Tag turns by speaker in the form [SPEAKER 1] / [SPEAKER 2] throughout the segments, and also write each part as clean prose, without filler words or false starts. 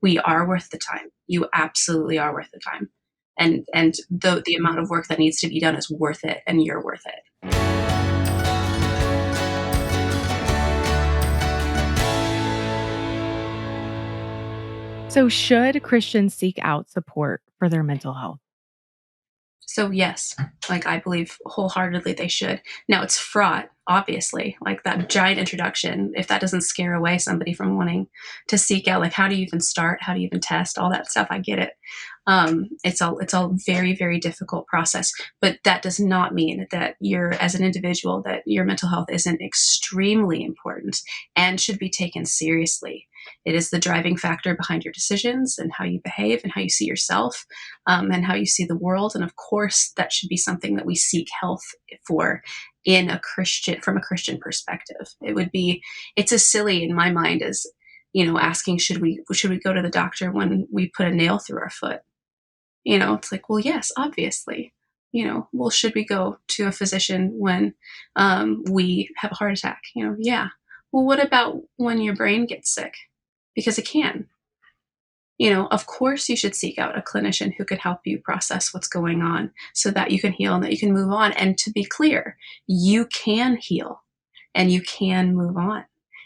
[SPEAKER 1] we are worth the time. You absolutely are worth the time. And the amount of work that needs to be done is worth it, and you're worth it.
[SPEAKER 2] So, should Christians seek out support for their mental health?
[SPEAKER 1] So yes, like I believe wholeheartedly they should. Now it's fraught, obviously, like that giant introduction. If that doesn't scare away somebody from wanting to seek out, like how do you even start? How do you even test? All that stuff. I get it. It's all very, very difficult process. But that does not mean that you're, as an individual, that your mental health isn't extremely important and should be taken seriously. It is the driving factor behind your decisions and how you behave and how you see yourself, and how you see the world. And of course, that should be something that we seek health for in a Christian, from a Christian perspective. It's as silly in my mind as, asking, should we go to the doctor when we put a nail through our foot? It's like, well, yes, obviously. Well, should we go to a physician when we have a heart attack? Yeah. Well, what about when your brain gets sick? Because it can. Of course you should seek out a clinician who could help you process what's going on so that you can heal and that you can move on. And to be clear, you can heal and you can move on.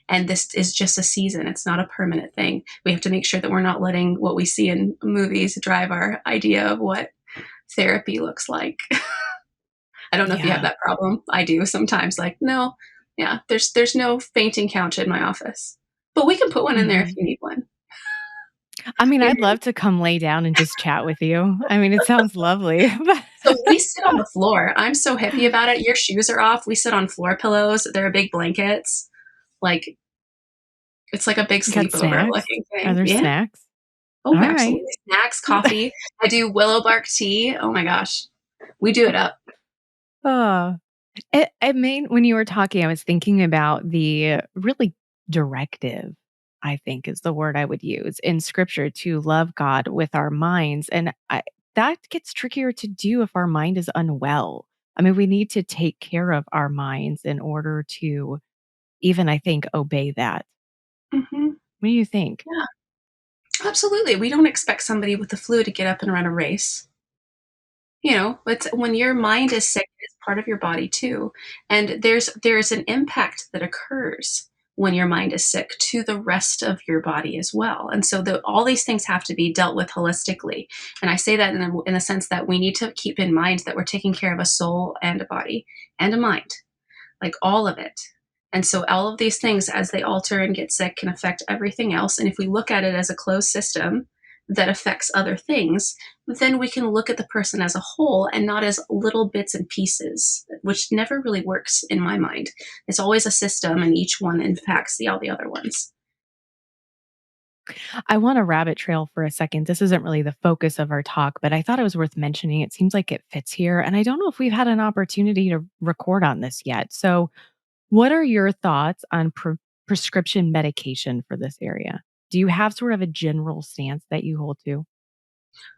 [SPEAKER 1] And this is just a season. It's not a permanent thing. We have to make sure that we're not letting what we see in movies drive our idea of what therapy looks like. I don't know if you have
[SPEAKER 2] Yeah.
[SPEAKER 1] that problem. I do sometimes. Like, no, yeah, there's no fainting couch in my office, but we can put one in there if
[SPEAKER 2] Mhm.
[SPEAKER 1] you need one.
[SPEAKER 2] I mean, I'd love to come lay down and just chat with you. I mean, it sounds lovely.
[SPEAKER 1] So we sit on the floor. I'm so hippie about it. Your shoes are off. We sit on floor pillows. They're big blankets. Like it's like a big
[SPEAKER 2] Got
[SPEAKER 1] sleepover
[SPEAKER 2] snacks?
[SPEAKER 1] looking
[SPEAKER 2] Are
[SPEAKER 1] thing.
[SPEAKER 2] there
[SPEAKER 1] Yeah.
[SPEAKER 2] snacks?
[SPEAKER 1] Oh,
[SPEAKER 2] All right.
[SPEAKER 1] absolutely. Snacks, coffee. I do willow bark tea. Oh my gosh. We do it up.
[SPEAKER 2] Oh, I mean, when you were talking, I was thinking about the really directive, I think is the word I would use in scripture to love God with our minds. And that gets trickier to do if our mind is unwell. I mean, we need to take care of our minds in order to even, I think, obey that.
[SPEAKER 1] Hmm.
[SPEAKER 2] What do you think?
[SPEAKER 1] Yeah, absolutely. We don't expect somebody with the flu to get up and run a race. It's when your mind is sick, it's part of your body too. And there's an impact that occurs when your mind is sick to the rest of your body as well. And so all these things have to be dealt with holistically. And I say that in the sense that we need to keep in mind that we're taking care of a soul and a body and a mind, like all of it. And so all of these things, as they alter and get sick, can affect everything else. And if we look at it as a closed system that affects other things, then we can look at the person as a whole and not as little bits and pieces, which never really works in my mind. It's always a system, and each one impacts all the other ones.
[SPEAKER 2] I want a rabbit trail for a second. This isn't really the focus of our talk, but I thought it was worth mentioning. It seems like it fits here. And I don't know if we've had an opportunity to record on this yet. So, what are your thoughts on prescription medication for this area? Do you have sort of a general stance that you hold to?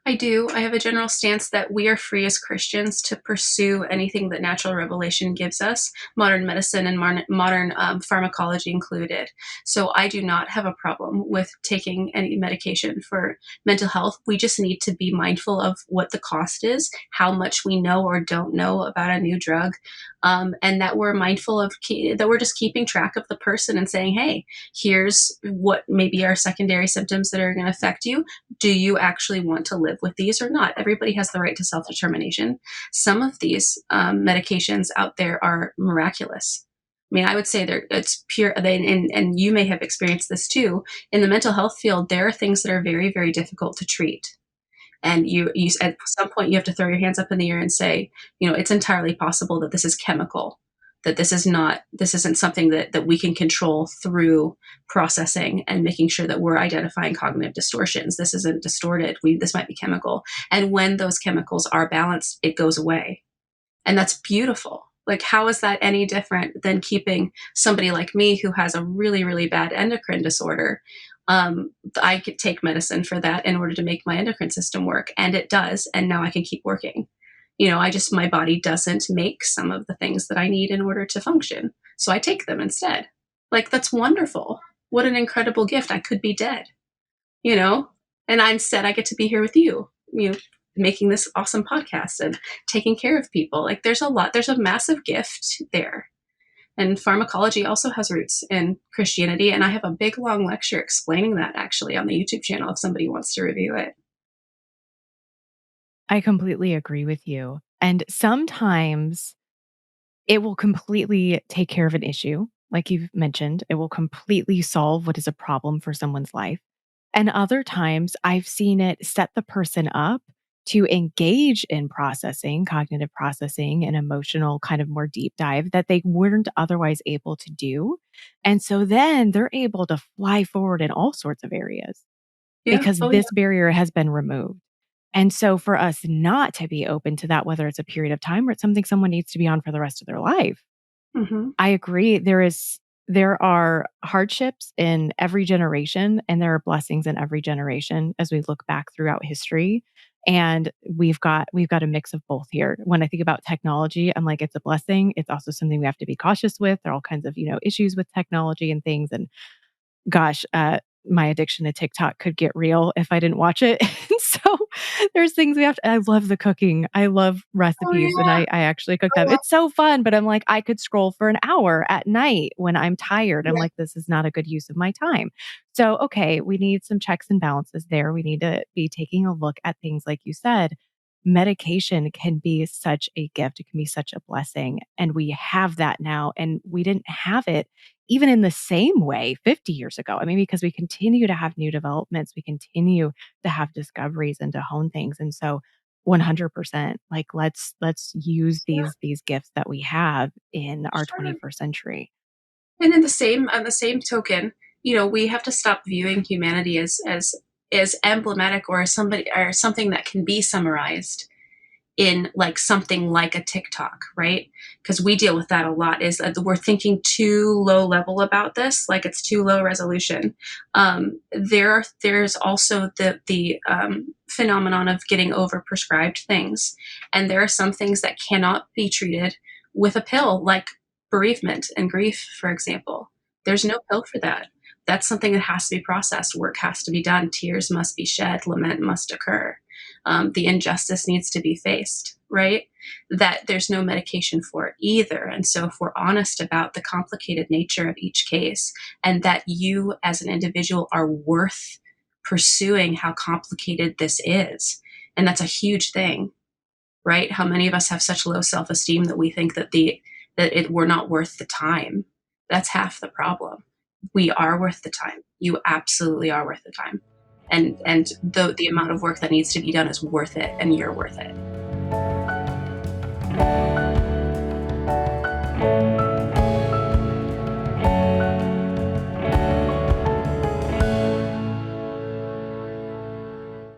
[SPEAKER 1] I do. I have a general stance that we are free as Christians to pursue anything that natural revelation gives us, modern medicine and modern pharmacology included. So I do not have a problem with taking any medication for mental health. We just need to be mindful of what the cost is, how much we know or don't know about a new drug, and that we're mindful of that we're just keeping track of the person and saying, hey, here's what maybe are secondary symptoms that are going to affect you. Do you actually want to live with these or not? Everybody has the right to self-determination. Some of these medications out there are miraculous. I mean, I would say it's pure, and you may have experienced this too. In the mental health field, there are things that are very, very difficult to treat. And you at some point you have to throw your hands up in the air and say, it's entirely possible that this is chemical, that this isn't something that we can control through processing and making sure that we're identifying cognitive distortions. This isn't distorted. This might be chemical. And when those chemicals are balanced, it goes away. And that's beautiful. Like, how is that any different than keeping somebody like me who has a really, really bad endocrine disorder? I could take medicine for that in order to make my endocrine system work, and it does. And now I can keep working. My body doesn't make some of the things that I need in order to function. So I take them instead. Like, that's wonderful. What an incredible gift. I could be dead. you know? And instead I get to be here with you, making this awesome podcast and taking care of people. Like there's a massive gift there. And pharmacology also has roots in Christianity. And I have a big long lecture explaining that actually on the YouTube channel if somebody wants to review it.
[SPEAKER 2] I completely agree with you. And sometimes it will completely take care of an issue, like you've mentioned. It will completely solve what is a problem for someone's life. And other times, I've seen it set the person up to engage in processing, cognitive processing, and emotional kind of more deep dive that they weren't otherwise able to do. And so then they're able to fly forward in all sorts of areas
[SPEAKER 1] Yeah.
[SPEAKER 2] because
[SPEAKER 1] Oh, yeah.
[SPEAKER 2] this barrier has been removed. And so for us not to be open to that, whether it's a period of time or it's something someone needs to be on for the rest of their life,
[SPEAKER 1] Hmm.
[SPEAKER 2] I agree. There are hardships in every generation and there are blessings in every generation as we look back throughout history. And we've got a mix of both here. When I think about technology, I'm like, it's a blessing. It's also something we have to be cautious with. There are all kinds of, issues with technology and things. And gosh, my addiction to TikTok could get real if I didn't watch it. And so there's things we have to I love the cooking. I love
[SPEAKER 1] Oh,
[SPEAKER 2] recipes and
[SPEAKER 1] yeah.
[SPEAKER 2] I actually cook
[SPEAKER 1] Oh,
[SPEAKER 2] them.
[SPEAKER 1] wow.
[SPEAKER 2] It's so fun, but I'm like, I could scroll for an hour at night when I'm tired. I'm
[SPEAKER 1] Yeah.
[SPEAKER 2] like, this is not a good use of my time. So, okay, we need some checks and balances there. We need to be taking a look at things like you said. Medication can be such a gift. It can be such a blessing. And we have that now. And we didn't have it even in the same way 50 years ago. I mean, because we continue to have new developments, we continue to have discoveries and to hone things. And so 100% like let's use
[SPEAKER 1] Yeah.
[SPEAKER 2] these gifts that we have in our
[SPEAKER 1] Sure.
[SPEAKER 2] 21st century.
[SPEAKER 1] And in the same on the same token, we have to stop viewing humanity as emblematic or as somebody or something that can be summarized in like something like a TikTok, right? Because we deal with that a lot. Is that we're thinking too low level about this, like it's too low resolution. There's also the phenomenon of getting over prescribed things, and there are some things that cannot be treated with a pill, like bereavement and grief, for example. There's no pill for that. That's something that has to be processed. Work has to be done. Tears must be shed. Lament must occur. The injustice needs to be faced, right? That there's no medication for it either. And so, if we're honest about the complicated nature of each case and that you as an individual are worth pursuing how complicated this is, and that's a huge thing, right? How many of us have such low self esteem that we think we're not worth the time? That's half the problem. We are worth the time. You absolutely are worth the time. And the amount of work that needs to be done is worth it, and you're worth it.